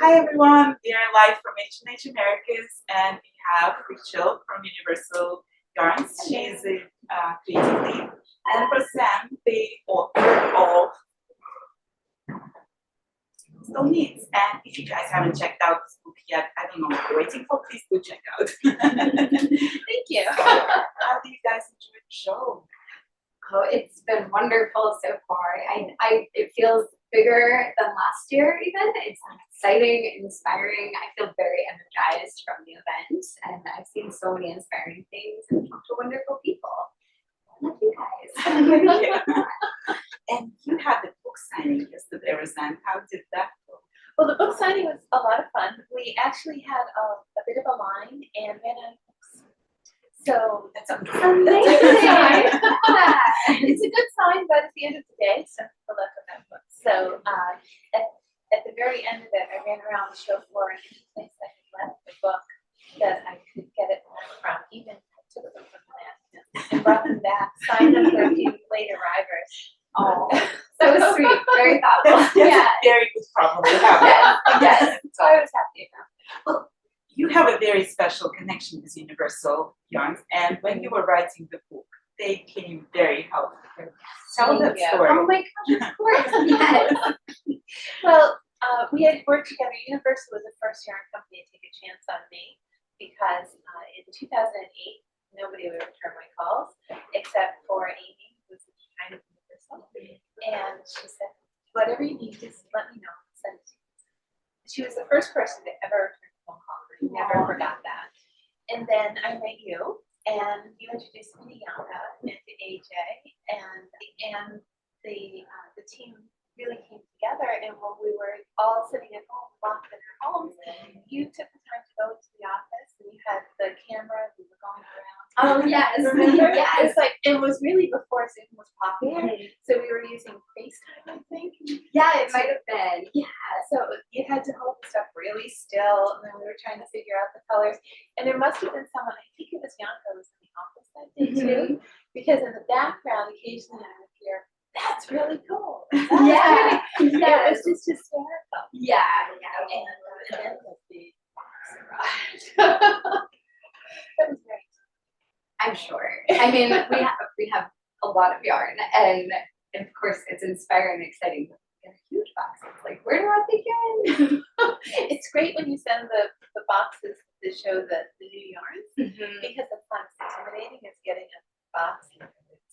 Hi everyone, we are live from HHAmericas and we have Rachel from Universal Yarns. She's a creative lead, and Rosann, the author of Still Needs. And if you guys haven't checked out this book yet, I don't know what you're waiting for, please do check out. Thank you. How do you guys enjoy the show? Oh, it's been wonderful so far. It feels bigger than last year even. It's exciting, inspiring. I feel very energized from the event, and I've seen so many inspiring things and talked to wonderful people. I love you guys. And you had the book signing yesterday, Rosann. How did that go? Well, the book signing was a lot of fun. We actually had a bit of a line and ran out of books. So That's amazing. that's a good sign. It's a good sign, but at the end of the day, some people left without books. So at the very end of it, I ran around the show floor and any place I had left the book that I could get it from, even I took them from the mannequin and brought them back, signed them for a few late arrivers. Oh, so sweet, very thoughtful. That's a very good problem to have. Yes. So I was happy about it. Well, you have a very special connection with Universal Yarns, and when you were writing the book, they came very helpful. Tell that story. Oh my gosh, of course. Yes. Well, we had worked together. Universal was the first yarn company to take a chance on me because in 2008, nobody would return my calls except for Amy, who was kind of Universal. And she said, whatever you need, just let me know. Send it to you. She was the first person to ever return a phone call. I never forgot that. And then I met you, and you introduced me to Yanka and to AJ, and the team really came together. And when we were all sitting at home, locked in our homes, you took the time to go into the office, and you had the camera. We were going around. Oh yes, Remember? yes. It's like it was really before Zoom was popular, so we were using FaceTime, I think. Yeah, it might have been. Yeah, so you had to hold the stuff really still, and then we were trying to figure out the colors. And there must have been someone, I think it was Yanka, was in the office that day too, because in the background, occasionally I would hear, "That's really cool." Yeah. It Yes. was just hysterical. Yeah. And then the big box arrived. That was great. I'm sure. I mean, we have a lot of yarn, and of course, it's inspiring and exciting. But we get a huge box. It's like, where do I begin? It's great when you send the boxes to show the new yarns because it's not as intimidating as getting a box the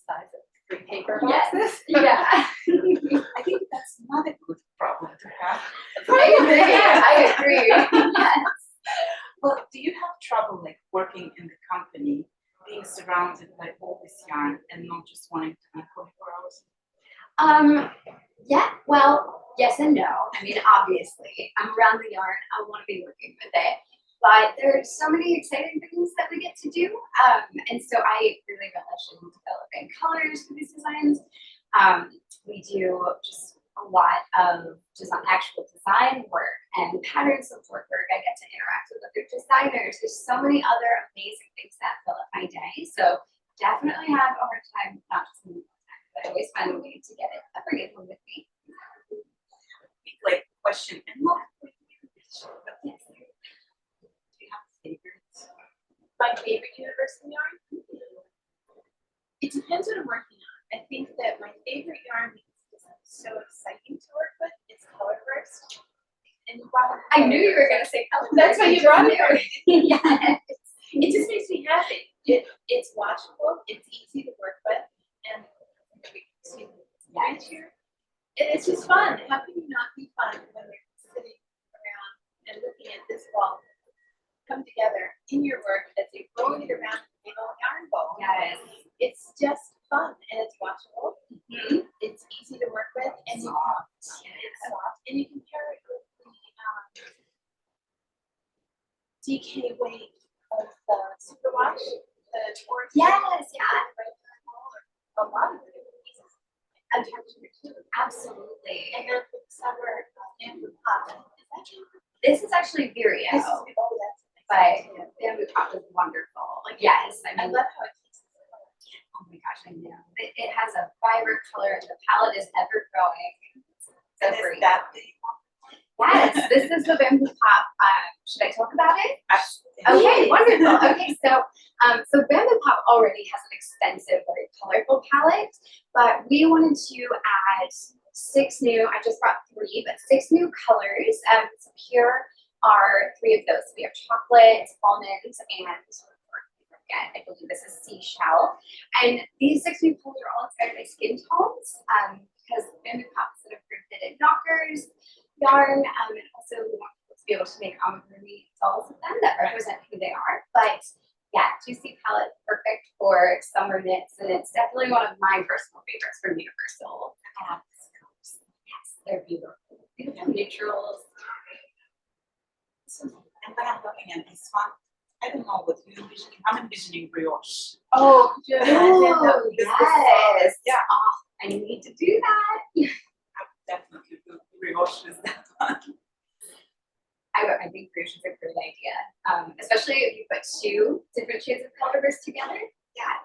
size of 3 paper boxes. Yeah. I think that's not a good problem to have. I agree. Yes. Well, do you have trouble like working in the company, being surrounded by all this yarn and not just wanting to make 24 hours? Yeah, well, yes and no. I mean, obviously, I'm around the yarn. I want to be working with it. But there's so many exciting things that we get to do. And so I really relish in developing colors for these designs. We do just a lot of actual design work and pattern support work. I get to interact with other designers. There's so many other amazing things that fill up my day. So definitely have a hard time, not just in the time, but I always find a way to get it. I bring it home with me. Like question and not but yes. Do you have favorites? My favorite Universal yarn? It depends what I'm working on. I think that my favorite yarn because it's so exciting to work with is Color Burst. And I knew you were going to say color. That's why you brought it. Yes. It just makes me happy. It's watchable, it's easy to work with, and it's just fun. How can you not be fun when you're sitting around and looking at this ball come together in your work as you're rolling it around in a big old yarn ball? Yes. It's just fun and it's watchable. It's easy to work with and it's soft. And you can pair it with the DK weight of the superwash, the orange. Yes, yeah. A lot of different pieces. And texture too. Absolutely. And then for the summer, bamboo pop. Is that true? This is actually Vireo, This is but bamboo pop is wonderful. Like, yes, I I mean, love how it tastes. oh my gosh, I know. It has a vibrant color and the palette is ever growing. So And is great. that the Yes, this is the Bamboo Pop. Should I talk about it? Absolutely. Okay, wonderful. Okay, so Bamboo Pop already has an extensive, very colorful palette, but we wanted to add 6 new. I just brought 3, but 6 new colors. So here are 3 of those. We have chocolate, almond, and I believe this is seashell. And these 6 new colors are all inspired by skin tones, because Bamboo Pop is sort of rooted in knockers, yarn, and also we want people to be able to make amigurumi dolls with them that represent who they are. But yeah, juicy palette, perfect for summer knits, and it's definitely one of my personal favorites from Universal. Yes, they're beautiful. Beautiful neutrals. And when I'm looking at this one, I don't know what you envisioning. I'm envisioning brioche. Oh, could you imagine? Oh, yes. Yeah. Oh, I need to do that. I would definitely do brioche with that one. I think brioche is a great idea, especially if you put 2 different shades of colors together. Yes.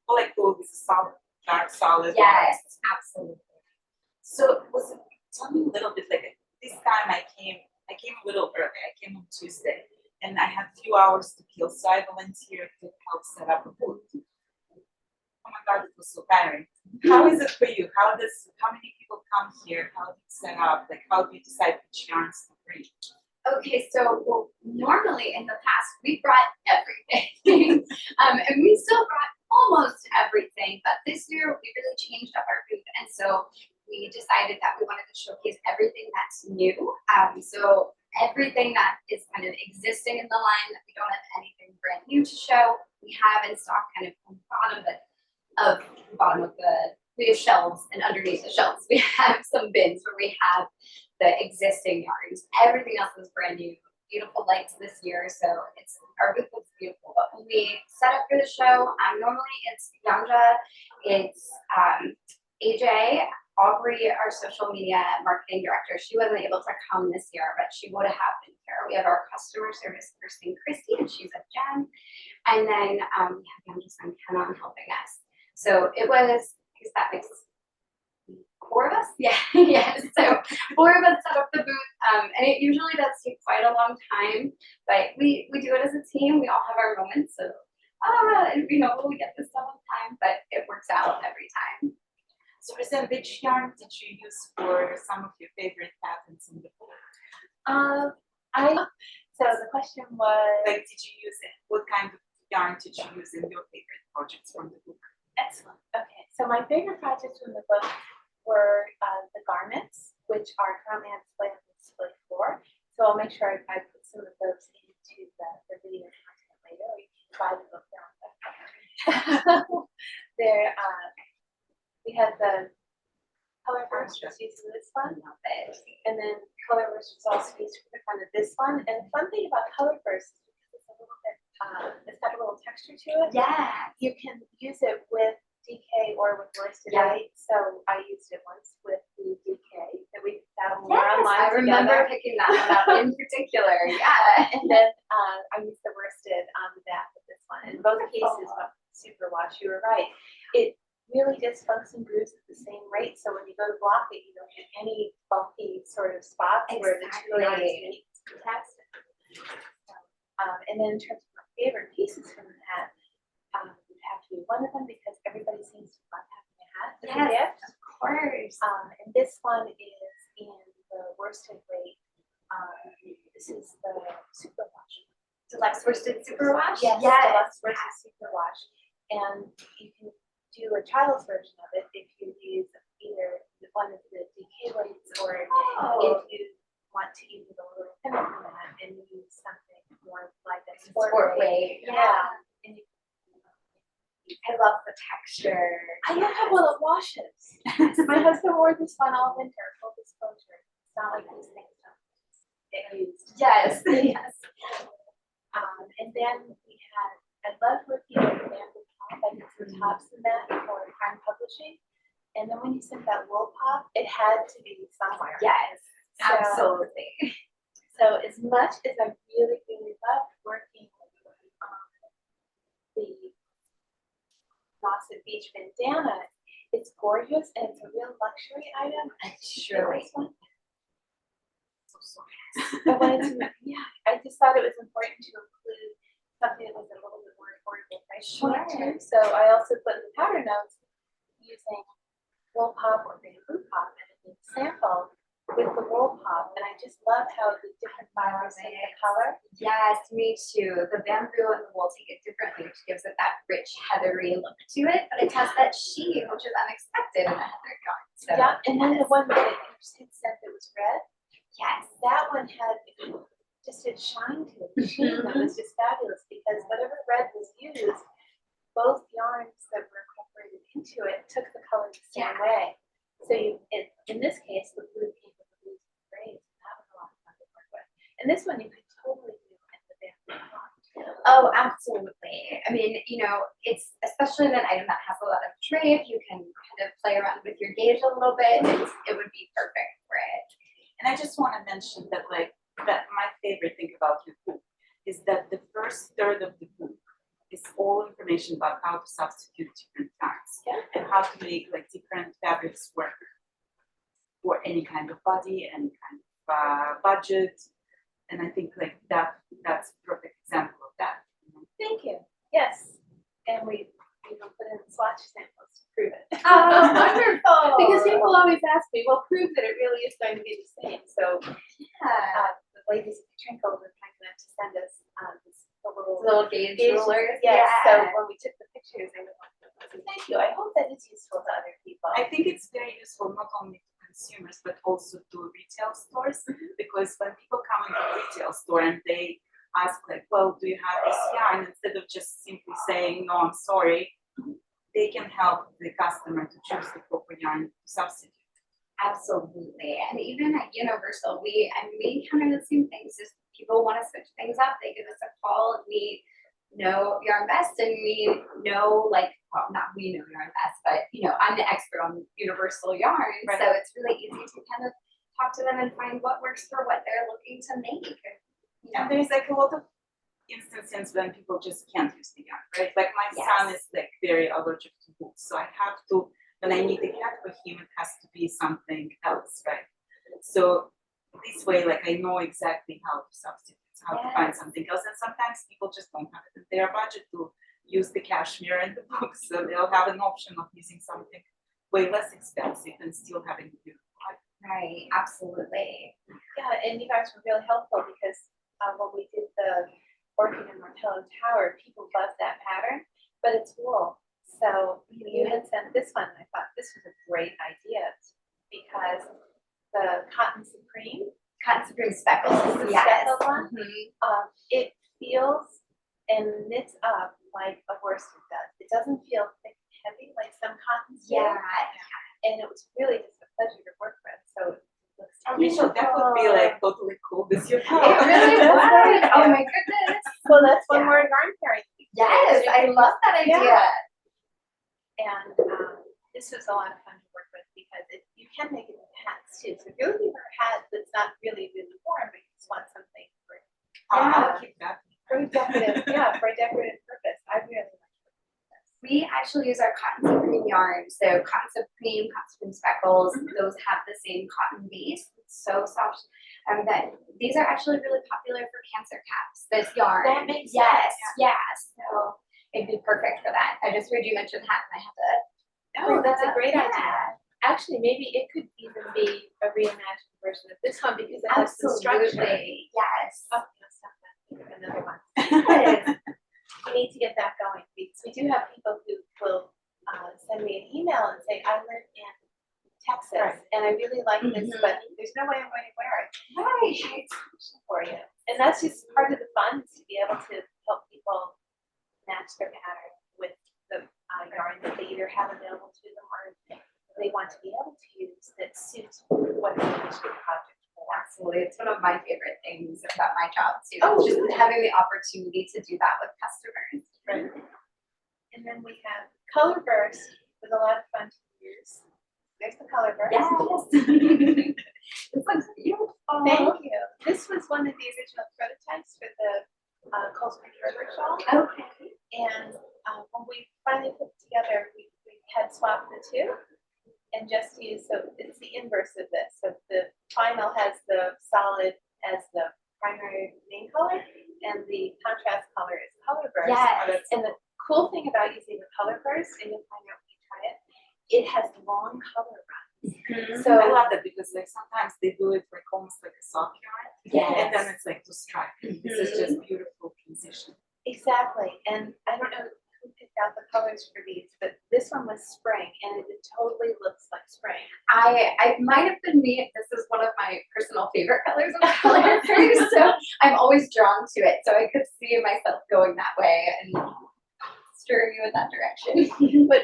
Or like gold is a solid, dark solid. Yes, absolutely. So tell me a little bit, like this time I came a little early. I came on Tuesday and I had a few hours to kill, so I volunteered to help set up a booth. Oh my God, it was so tiring. How is it for you? How many people come here? How do you set up? Like, how do you decide which yarns to bring? Okay, so normally in the past we brought everything, and we still brought almost everything. But this year we really changed up our booth, and so we decided that we wanted to showcase everything that's new. So everything that is kind of existing in the line that we don't have anything brand new to show, we have in stock kind of on the bottom of the we have shelves, and underneath the shelves we have some bins where we have the existing yarns. Everything else is brand new. Beautiful lights this year, so our booth looks beautiful. But when we set up for the show, normally it's Yanja, it's AJ, Aubrey, our social media marketing director. She wasn't able to come this year, but she would have been here. We have our customer service person, Christy, and she's a gem. And then we have Yanja's son, Kenan, helping us. So it was, because that makes 4 of us? Yeah, yes. So 4 of us set up the booth, and it usually does take quite a long time, but we do it as a team. We all have our moments, so we get this done on time, but it works out every time. So, Rosann, which yarn did you use for some of your favorite patterns in the book? So the question was, Like, did you use it? What kind of yarn did you use in your favorite projects from the book? excellent. Okay, so my favorite projects from the book were the garments, which are currently on display on display 4. So I'll make sure I put some of those into the video content later, or you can buy the book there on the there. We had the color burst was used in this one, and then color burst was also used for the front of this one. And the fun thing about color burst is because it's a little bit, it's got a little texture to it. Yeah. You can use it with DK or with worsted weight. So I used it once with the DK that we found online. I remember picking that one up in particular. Yeah. And then I used the worsted on the back of this one. In both cases, super wash. You were right. It really just bumps and grooves at the same rate. So when you go to block it, you don't get any bumpy sort of spots where the 2 yarns meet. It's fantastic. And then in terms of my favorite pieces from that, it would have to be one of them because everybody seems to love having a hat as a gift. Of course. And this one is in the worsted weight. This is the superwash. Deluxe worsted superwash? Yes, Yes. deluxe worsted superwash. And you can do a child's version of it if you use either one of the DK weights or if you want to even go a little thinner than that and use something more like a sport weight. Yeah. And you, I love the texture. I love how well it washes. My husband wore this one all winter, full disclosure. It's not like these things don't get used. Yes. Yes. And then we had, I loved working with the bamboo pop. I did some tops in that for Prime Publishing. And then when you sent that wool pop, it had to be somewhere. Yes. Absolutely. So as much as I really, really loved working on the Nauset Beach bandana, it's gorgeous and it's a real luxury item. Surely. This one, So I wanted to, yeah, I just thought it was important to include something that was a little bit more affordable price point too. So I also put in the pattern notes using wool pop or bamboo pop and a sample with the wool pop, and I just love how the different fibers take the color. Yes, me too. The bamboo and the wool take it differently, which gives it that rich, heathery look to it, but it has that sheen, which is unexpected in a heather yarn. So, Yeah, and then the yes. one that you said that was red, Yes. that one had just a shine to it, a sheen that was just fabulous because whatever red was used, both yarns that were incorporated into it took the color the same way. So you, in this case, the blue came with the blues and grays, and that was a lot of fun to work with. And this one you could totally do in the bamboo pop. Oh, absolutely. I mean, you know, it's especially an item that has a lot of drape. You can kind of play around with your gauge a little bit. It would be perfect for it. And I just want to mention that, like, that my favorite thing about your book is that the first third of the book is all information about how to substitute different yarns and how to make like different fabrics work for any kind of body, any kind of budget. And I think like that's a perfect example of that. Thank you. Yes. And we even put in swatch samples to prove it. Oh, wonderful. Because people always ask me, well, prove that it really is going to be the same. So the ladies at the Trinkle were kind enough to send us the little gauge rulers. Yes. So when we took the pictures, they were like, thank you. I hope that is useful to other people. I think it's very useful not only to consumers but also to retail stores, because when people come into a retail store and they ask like, well, do you have this yarn, instead of just simply saying no, I'm sorry, they can help the customer to choose the proper yarn to substitute. Absolutely. And even at Universal, we encounter the same things. Just people want to switch things up. They give us a call and we know Yarn Best, and we know, like, well, not we know Yarn Best, but you know, I'm the expert on Universal yarn. Right. So it's really easy to kind of talk to them and find what works for what they're looking to make. You know? And there's like a lot of instances when people just can't use the yarn, right? Like my son is like very allergic to books, so I have to, when I need a hat for him, it has to be something else, right? So this way, like I know exactly how to substitute, how to find something else. And sometimes people just don't have it in their budget to use the cashmere and the books, so they'll have an option of using something way less expensive and still having a beautiful life. Right, absolutely. Yeah, and you guys were really helpful because when we did the Orchid and Martello Tower, people loved that pattern, but it's wool. So you had sent this one, and I thought this was a great idea because the Cotton Supreme Speckles. the Yes. speckled one, Mhm. it feels and knits up like a worsted does. It doesn't feel thick and heavy like some cottons do. Yeah. And it was really just a pleasure to work with. So it looks Rachel, that would be like totally cool this year. It really That's was. great. Oh my goodness. Well, that's one Yeah. more yarn pairing. Yes, I love that idea. Yeah. And this was a lot of fun to work with because you can make it into hats too. So if you're looking for a hat that's not really warm, but you just want something for I'll keep that. for a decorative, for a decorative purpose. I really like this. We actually use our Cotton Supreme yarn. So Cotton Supreme Speckles, those have the same cotton base. It's so soft. That these are actually really popular for cancer caps. This yarn. That makes yes, sense. yes. So it'd be perfect for that. I just heard you mention hat, and I had to. Oh, that's a great Yeah. idea. Actually, maybe it could even be a reimagined version of this one because it has the structure. Absolutely. Yes. Oh, no, stop that. Think of another one. Yes. We need to get that going because we do have people who will send me an email and say, I live in Texas Right. and I really like this, Mhm. but there's no way I'm going to wear it. Right. It's an option for you. And that's just part of the fun is to be able to help people match their pattern with the yarn that they either have available to them or they want to be able to use that suits what they wish the project for. Absolutely. It's one of my favorite things about my job too. Oh, just really? having the opportunity to do that with customers. Right. And then we have Color Burst was a lot of fun to use. There's the Color Burst. Yes. This looks beautiful. Thank you. This was one of the original prototypes for the Colesburn Herbert shawl. Okay. And when we finally put it together, we had swapped the two and just used, so it's the inverse of this. So the final has the solid as the primary main color, and the contrast color is color burst. Yes. And the cool thing about using the color burst, and you'll find out when you try it, it has long color runs. So I love that because like sometimes they do it like almost like a soft yarn, Yes. and then it's like to stripe. This is just beautiful transition. Exactly, and I don't know who picked out the colors for these, but this one was spring, and it totally looks like spring. I might have been me. This is one of my personal favorite colors of color, so I'm always drawn to it. So I could see myself going that way and steering you in that direction.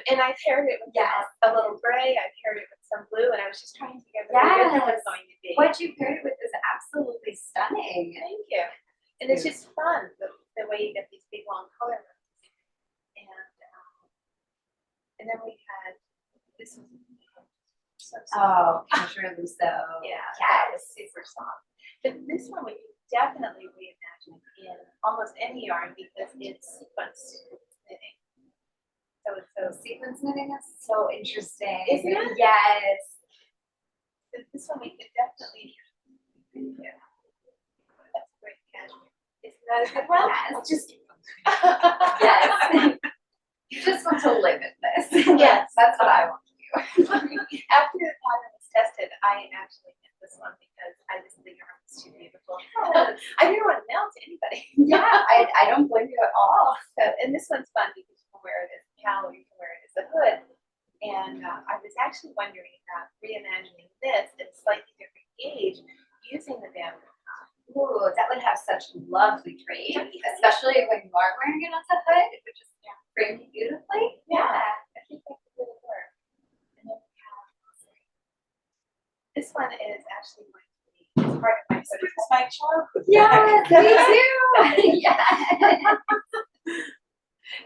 And I paired it with Yes. a little gray. I paired it with some blue, and I was just trying to figure out what it was Yes. going to be. What you paired it with is absolutely stunning. Thank you. And it's just fun the way you get these big long color runs. And then we had this one. So Oh, Casual Luso. yeah, Yes. that was super soft. But this one we could definitely reimagine in almost any yarn because it's sequence knitting. So it's so Sequence knitting is so interesting. Isn't it? Yes. this one we could definitely. Yeah. That's great cashmere. Isn't that a good one? Yes. I'll just Yes. You just want to live in this. Yes. That's what I want to do. After the pattern was tested, I actually knit this one because I just think the yarn was too beautiful. I didn't want to mail it to anybody. Yeah, I don't blame you at all. So, and this one's fun because you can wear it as a cowl, you can wear it as a hood. And I was actually wondering about reimagining this at a slightly different gauge using the bamboo. Ooh, that would have such lovely drape, especially when you are wearing it as a hood. It would just frame it beautifully. Yeah, I think that could really work. And then we have this one is actually going to be it's part of my hood. It's my childhood. Yes, me too. Yeah.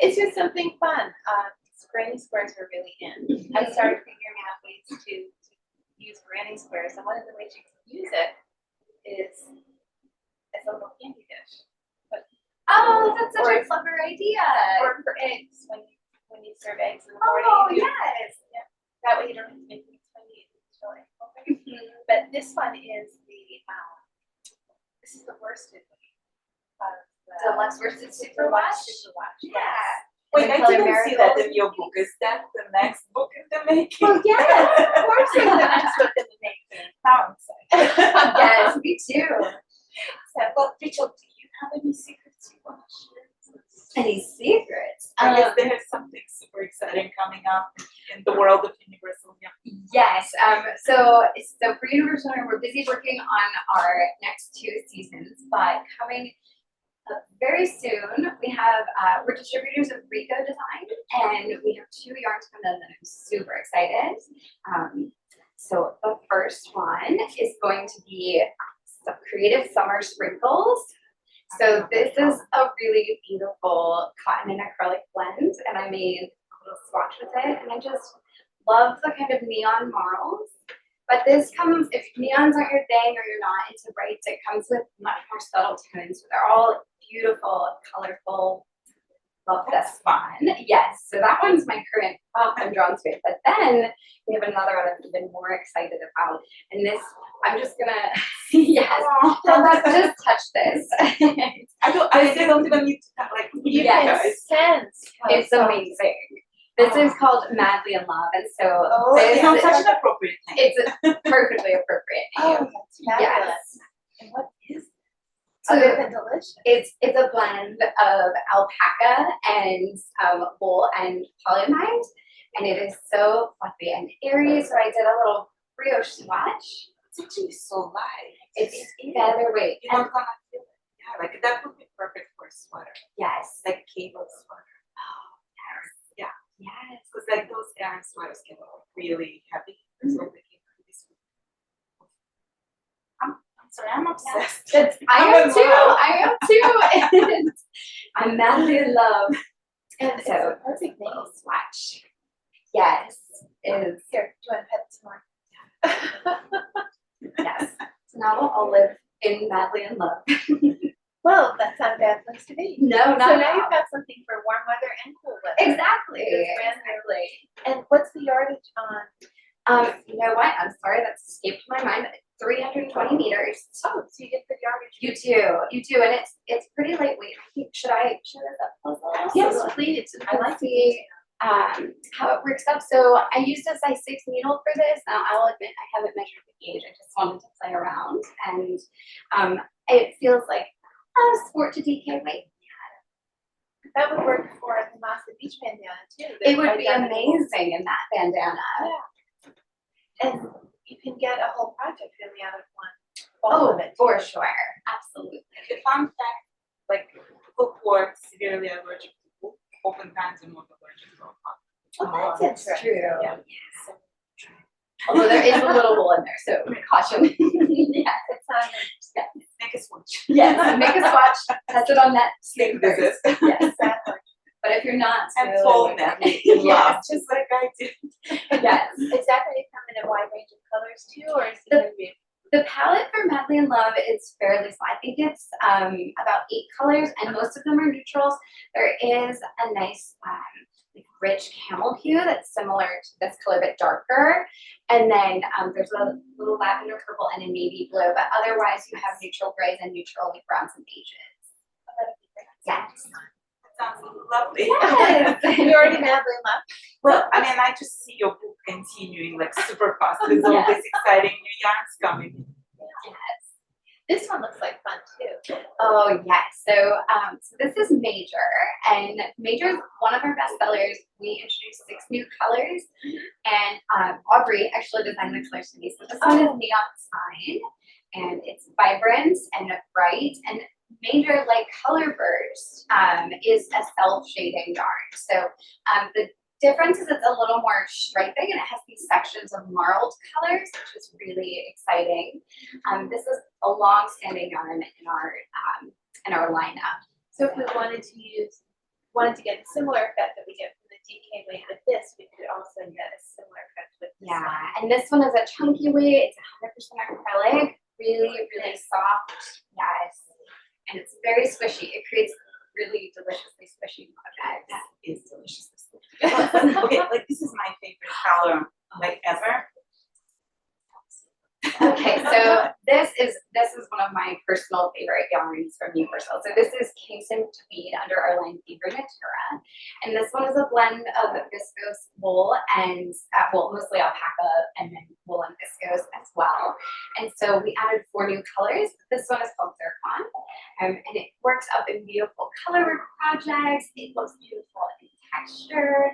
It's just something fun. Granny squares are really in. I started figuring out ways to use granny squares, and one of the ways you can use it is as a little candy dish. Oh, that's such a clever idea. Or for eggs, when you serve eggs in the Oh, morning. yes. Yeah. That way you don't have to make things when you eat it. But this one is this is the worsted of the Deluxe worsted superwash? Superwash. Yeah. Wait, I Color didn't see that miracles. in your book. Is that the next book in the making? Well, yes, of course it's the next book in the making. Now I'm excited. Yes, me too. So, well, Rachel, do you have any secrets you want to share? Any secrets? I guess there's something super exciting coming up in the world of Universal. Yes. So for Universal, we're busy working on our next 2 seasons, but coming up very soon, we have we're distributors of Rico Design, and we have 2 yarns from them that I'm super excited. So the first one is going to be some creative summer sprinkles. So this is a really beautiful cotton and acrylic blend, and I made a little swatch with it, and I just love the kind of neon marls. But this comes, if neons aren't your thing or you're not into brights, it comes with much more subtle tones. So they're all beautiful, colorful. Love this one. Yes, so that one's my current pop I'm drawn to it. But then we have another one I'm even more excited about. And this, I'm just gonna, yes, just touch this. I don't even need to like. You Yes. can sense. how It's soft amazing. This is called Madly in Love, and so Oh, this It sounds such an appropriate name. it's a perfectly appropriate Oh, name. that's fabulous. Yes. And what is So other than delicious? it's a blend of alpaca and wool and polyamide, and it is so fluffy and airy. So I did a little brioche swatch. It's actually so light. It's featherweight. You're not gonna feel it. Yeah, like that would be perfect for a sweater, Yes. like cable sweater. Yes. Because like those Aran sweaters get really heavy. So they can really sweet. I'm sorry, I'm obsessed. That's, I am too. And I'm madly in love. And it's So a perfect name. little swatch. Yes. Is Here, do you want to pet some more? yes. So now we'll all live in madly in love. Well, that's not a bad place to be. No, So not now you've got something for warm weather and cool weather. exactly. It's brand new. Exactly. And what's the yardage on? You know what? I'm sorry, that's escaped my mind. 320 meters. Oh, so you get the yardage. You do, and it's pretty lightweight. I think should I show this up close a little? Yes, please. I like to see how it works up. So I used a size 6 needle for this. Now I'll admit I haven't measured the gauge. I just wanted to play around, and it feels like a sport to DK weight. That would work for the Massa Beach bandana too. It would be amazing in that bandana. Yeah. And you can get a whole project really out of one. Oh, of it. for sure. Absolutely. The fun fact, like people who are severely allergic to wool, oftentimes are not allergic to alpaca. Oh, that's That's interesting. true. Yeah. Yes. Although there is a little wool in there, so caution. Yeah. It's not Yeah. Make a switch. Yes, make a swatch, test it on that Snake snake visit. first. Yes, exactly. but if you're not, And still- fold them in love, just like I did. Yes. Is that going to come in a wide range of colors too, or is it The- going to be? The palette for Madly in Love is fairly small. I think it's about 8 colors, and most of them are neutrals. There is a nice like rich camel hue that's similar to this color, but darker. And then there's a little lavender purple and a navy blue, but otherwise you have neutral grays and neutral like browns and beiges. Yes. That sounds lovely. Yes. You're already madly in love. Well, I mean, I just see your book continuing like super fast. There's all Yes. this exciting new yarns coming. Yes. This one looks like fun too. Oh yes. So this is Major, and Major is one of our best sellers. We introduced 6 new colors, and Aubrey actually designed the colors to me. So this one is Neon Sign, and it's vibrant and bright. And Major, like Color Burst, is a self-shading yarn. So the difference is it's a little more striping, and it has these sections of marled colors, which is really exciting. This is a long-standing yarn in our lineup. So if we wanted to get a similar effect that we get from the DK weight with this, we could also get a similar effect with this one. Yeah, and this one is a chunky weight. It's 100% acrylic, really, really soft. Yes, and it's very squishy. It creates really deliciously squishy projects. That is delicious. Okay, like this is my favorite color, like ever. Okay, so this is one of my personal favorite yarns from Universal. So this is Kingston Tweed under our line Fever Natura, and this one is a blend of viscose wool and mostly alpaca, and then wool and viscose as well. And so we added 4 new colors. This one is called Zircon, and it works up in beautiful color work projects. It looks beautiful in texture.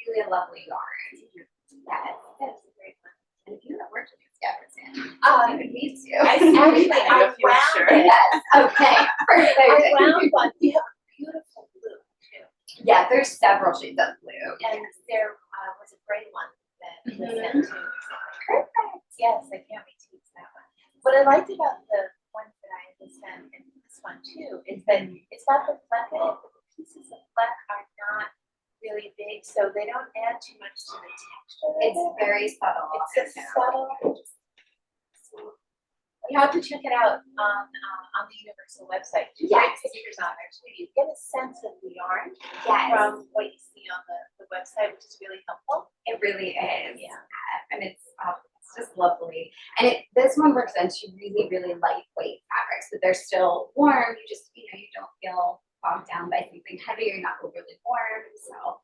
Really a lovely yarn. Yes, that's a great one. And if you haven't worked with these yet, Rosann, you would need to. I see Actually, everything I of your wound shirt. it. Yes. Okay. Perfect. I wound one. You have a beautiful blue too. Yeah, there's several shades of blue. And there was a gray one that was Mhm. sent to. Perfect. Yes, I can't wait to use that one. What I liked about the ones that I was sent and this one too is that it's got the fleck in it, but the pieces of fleck are not really big, so they don't add too much to the texture. of It's it. very subtle. It's a subtle. You have to check it out on the Universal website. Two great Yes. pictures on there too. You get a sense of the yarn Yes. from what you see on the website, which is really helpful. It really is. Yeah. And it's just lovely. And this one works into really, really lightweight fabrics, but they're still warm. You just, you don't feel bogged down by something heavy. You're not overly warm. So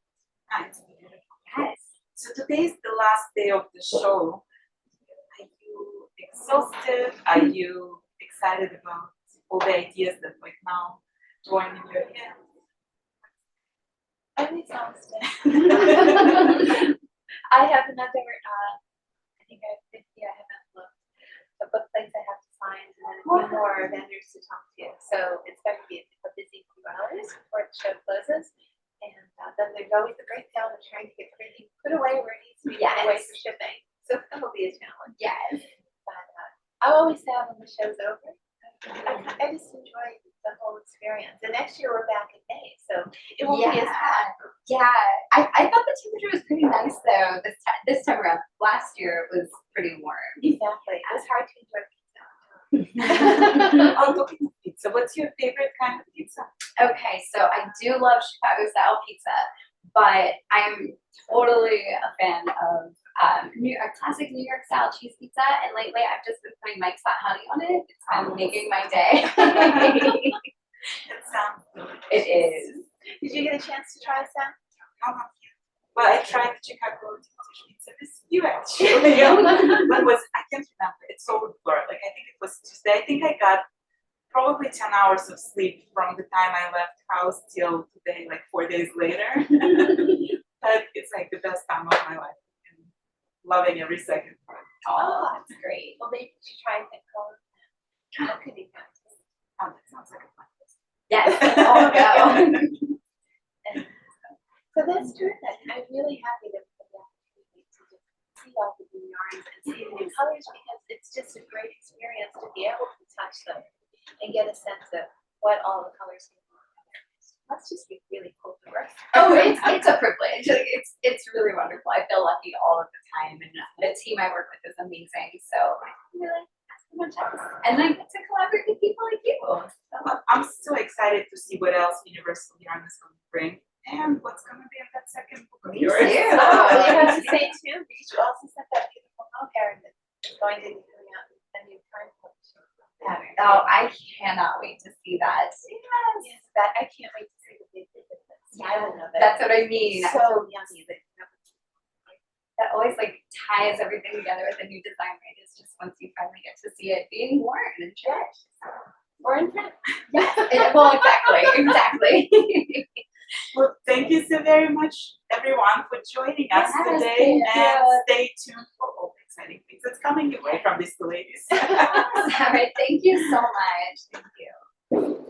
That's beautiful. yes. So today is the last day of the show. Are you exhausted? Are you excited about all the ideas that right now going in your head? I'm exhausted. I have another, I think I have 50, I haven't looked, a book place I have to find, and then a few more vendors to talk to. So it's going to be a busy few hours before the show closes. And then there's always the breakdown of trying to get everything put away where it needs to be put away for shipping. So that will be a challenge. Yes. But I always have when the show's over. I just enjoy the whole experience. And next year we're back in May, so it won't be as hot. Yeah. I thought the temperature was pretty nice though this time around. Last year it was pretty warm. Exactly. It was hard to enjoy pizza. Oh, talking of pizza, what's your favorite kind of pizza? Okay, so I do love Chicago style pizza, but I'm totally a fan of a classic New York style cheese pizza, and lately I've just been putting Mike's Hot Honey on it. It's been making my day. It sounds delicious. It is. Did you get a chance to try some? No, not yet. Well, I tried the Chicago pizza with you actually. When was I can't remember. It's so blurred. Like I think it was Tuesday. I think I got probably 10 hours of sleep from the time I left house till today, like 4 days later. But it's like the best time of my life. And loving every second. Oh, that's great. Well, maybe you should try and color. That could be fun. Oh, that sounds like a fun place. Yes, I'll go. And so that's terrific. I'm really happy that we had the opportunity to just see all the new yarns and see the new colors, because it's just a great experience to be able to touch them and get a sense of what all the colors can do. Must just be really cool to work. Oh, it's a privilege. Like, it's really wonderful. I feel lucky all of the time, and the team I work with is amazing. So I really ask for much else. And I get to collaborate with people like you. So. I'm so excited to see what else Universal Yarn is going to bring and what's going to be in that second book of Me yours. too. Oh, you have to say too, Rachel also sent that beautiful note, Karen, that's going to be coming out in a new time publishing pattern. Oh, I cannot wait to see that. Yes, that I can't wait to see the big styling of it. That's what I mean. So yummy that That always like ties everything together with a new design, right? It's just once you finally get to see it being worn and stretched. or in print. Well, exactly. Well, thank you so very much, everyone, for joining us Yes, today. thank And you. stay tuned for all the exciting things that's coming your way from these two ladies. All right, thank you so much. Thank you.